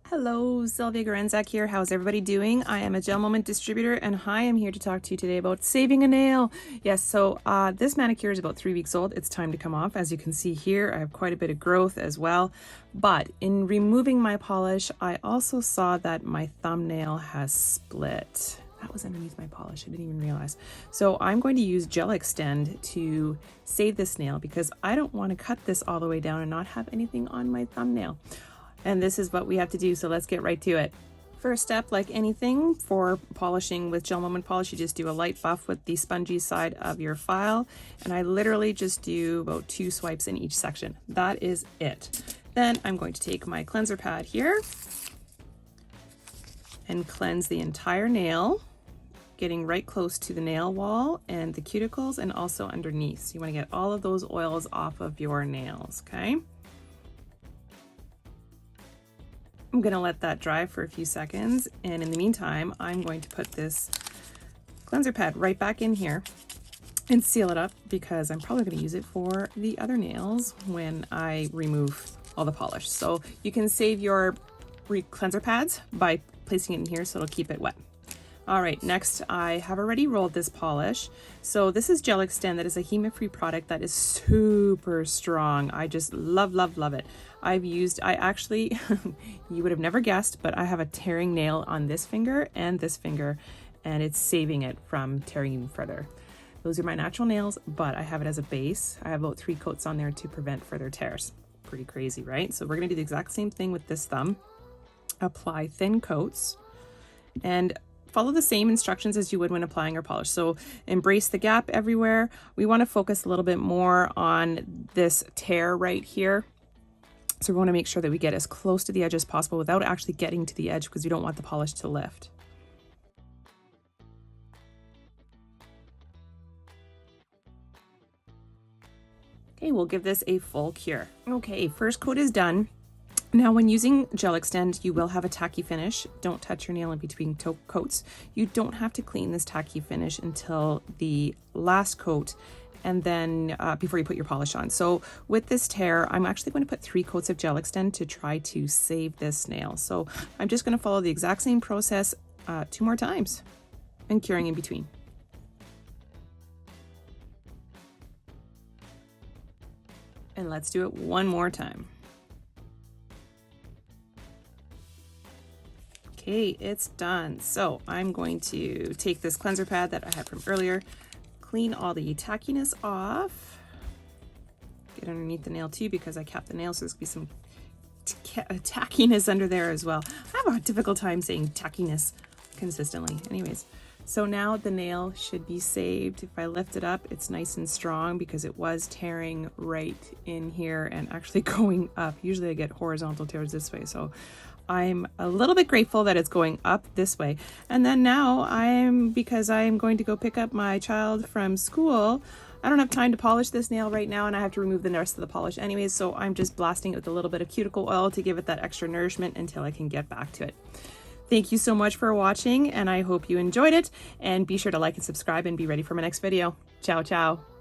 Hello, Sylvia Gorenszach here. How's everybody doing? I am a Gel Moment distributor and I am here to talk to you today about saving a nail. Yes, so this manicure is about 3 weeks old. It's time to come off. As you can see here, I have quite a bit of growth as well. But in removing my polish, I also saw that my thumbnail has split. That was underneath my polish. I didn't even realize. So I'm going to use Gel Extend to save this nail because I don't want to cut this all the way down and not have anything on my thumbnail. And this is what we have to do, so let's get right to it. First step, like anything for polishing with Gel Moment polish, you just do a light buff with the spongy side of your file. And I literally just do about 2 swipes in each section. That is it. Then I'm going to take my cleanser pad here and cleanse the entire nail, getting right close to the nail wall and the cuticles and also underneath. So you want to get all of those oils off of your nails, okay? I'm going to let that dry for a few seconds, and in the meantime I'm going to put this cleanser pad right back in here and seal it up because I'm probably going to use it for the other nails when I remove all the polish. So you can save your cleanser pads by placing it in here so it'll keep it wet. All right, next I have already rolled this polish. So this is Gel Extend. That is a HEMA-free product that is super strong. I just love it. I actually, you would have never guessed, but I have a tearing nail on this finger, and it's saving it from tearing even further. Those are my natural nails, but I have it as a base. I have about 3 coats on there to prevent further tears. Pretty crazy, right? So we're gonna do the exact same thing with this thumb. Apply thin coats and follow the same instructions as you would when applying our polish. So embrace the gap everywhere. We want to focus a little bit more on this tear right here. So we want to make sure that we get as close to the edge as possible without actually getting to the edge because we don't want the polish to lift. Okay, we'll give this a full cure. Okay, first coat is done. Now, when using Gel Extend, you will have a tacky finish. Don't touch your nail in between coats. You don't have to clean this tacky finish until the last coat and then before you put your polish on. So with this tear, I'm actually going to put 3 coats of Gel Extend to try to save this nail. So I'm just going to follow the exact same process 2 more times and curing in between. And let's do it one more time. Okay, it's done. So I'm going to take this cleanser pad that I had from earlier, clean all the tackiness off, get underneath the nail too because I capped the nail, so there's gonna be some tackiness under there as well. I have a difficult time saying tackiness consistently. Anyways, so now the nail should be saved. If I lift it up, it's nice and strong because it was tearing right in here and actually going up. Usually I get horizontal tears this way, so I'm a little bit grateful that it's going up this way. And then now because I'm going to go pick up my child from school, I don't have time to polish this nail right now and I have to remove the rest of the polish anyways, so I'm just blasting it with a little bit of cuticle oil to give it that extra nourishment until I can get back to it. Thank you so much for watching and I hope you enjoyed it, and be sure to like and subscribe and be ready for my next video. Ciao, ciao.